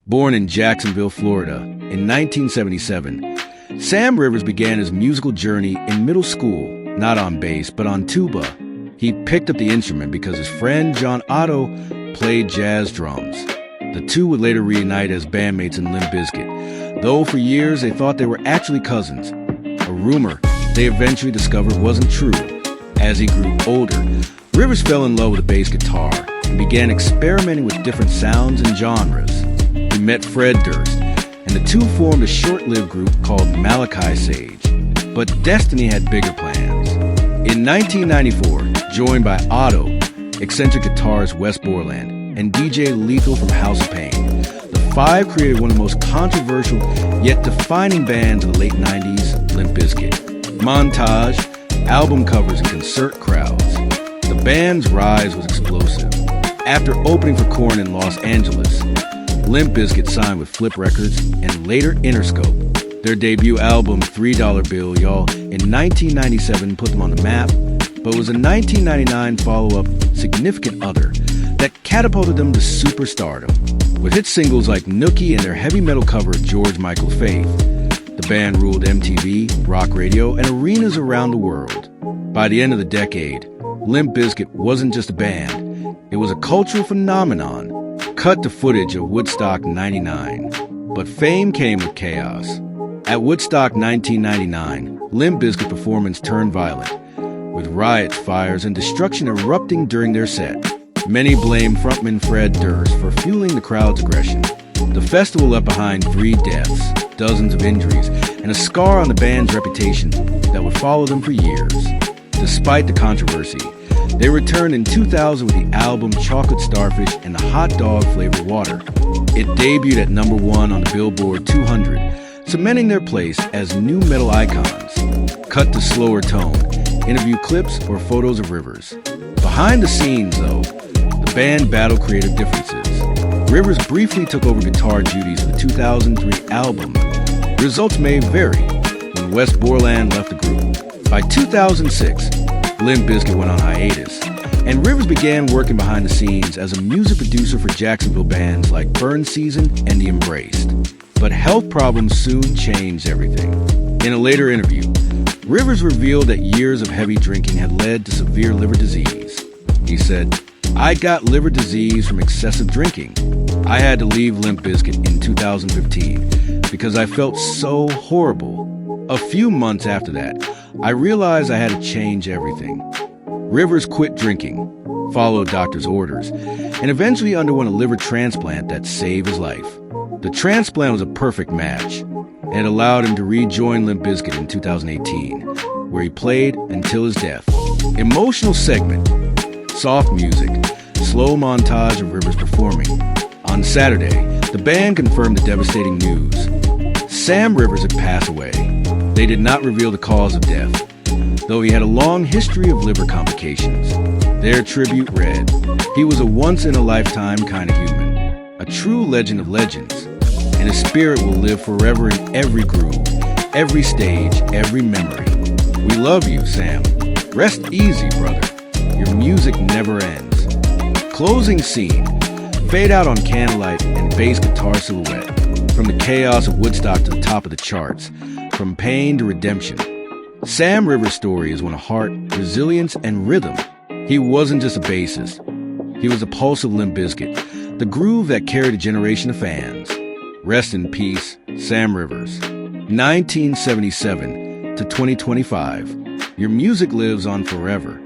Born in Jacksonville, Florida, in 1977, Sam Rivers began his musical journey in middle school, not on bass, but on tuba. He picked up the instrument because his friend John Otto played jazz drums. The two would later reunite as bandmates in Limp Bizkit, though for years they thought they were actually cousins. A rumor they eventually discovered wasn't true. As he grew older, Rivers fell in love with the bass guitar and began experimenting with different sounds and genres. He met Fred Durst, and the two formed a short-lived group called Malachi Sage. But destiny had bigger plans. In 1994, joined by Otto, eccentric guitarist Wes Borland, and DJ Lethal from House of Pain, the five created one of the most controversial yet defining bands of the late 90s, Limp Bizkit. Montage, album covers, and concert crowds. The band's rise was explosive. After opening for Korn in Los Angeles, Limp Bizkit signed with Flip Records and later Interscope. Their debut album, $3 Bill, Y'all, in 1997 put them on the map, but it was a 1999 follow-up, Significant Other, that catapulted them to superstardom. With hit singles like Nookie and their heavy metal cover of George Michael's Faith, the band ruled MTV, rock radio, and arenas around the world. By the end of the decade, Limp Bizkit wasn't just a band, it was a cultural phenomenon. Cut to footage of Woodstock 99. But fame came with chaos. At Woodstock 1999, Limp Bizkit performance turned violent, with riots, fires, and destruction erupting during their set. Many blame frontman Fred Durst for fueling the crowd's aggression. The festival left behind 3 deaths, dozens of injuries, and a scar on the band's reputation that would follow them for years. Despite the controversy, they returned in 2000 with the album Chocolate Starfish and the Hot Dog Flavored Water. It debuted at #1 on the Billboard 200, cementing their place as new metal icons. Cut to slower tone, interview clips, or photos of Rivers. Behind the scenes, though, the band battled creative differences. Rivers briefly took over guitar duties for the 2003 album. Results may vary when Wes Borland left the group. By 2006, Limp Bizkit went on hiatus, and Rivers began working behind the scenes as a music producer for Jacksonville bands like Burn Season and The Embraced. But health problems soon changed everything. In a later interview, Rivers revealed that years of heavy drinking had led to severe liver disease. He said, "I got liver disease from excessive drinking. I had to leave Limp Bizkit in 2015 because I felt so horrible. A few months after that, I realized I had to change everything." Rivers quit drinking, followed doctor's orders, and eventually underwent a liver transplant that saved his life. The transplant was a perfect match, and it allowed him to rejoin Limp Bizkit in 2018, where he played until his death. Emotional segment, soft music, slow montage of Rivers performing. On Saturday, the band confirmed the devastating news. Sam Rivers had passed away. They did not reveal the cause of death, though he had a long history of liver complications. Their tribute read, "He was a once-in-a-lifetime kind of human, a true legend of legends, and his spirit will live forever in every groove, every stage, every memory. We love you, Sam. Rest easy, brother. Your music never ends." Closing scene, fade out on candlelight and bass guitar silhouette. From the chaos of Woodstock to the top of the charts, from pain to redemption. Sam Rivers' story is one of heart, resilience, and rhythm. He wasn't just a bassist. He was a pulse of Limp Bizkit, the groove that carried a generation of fans. Rest in peace, Sam Rivers. 1977 to 2025. Your music lives on forever.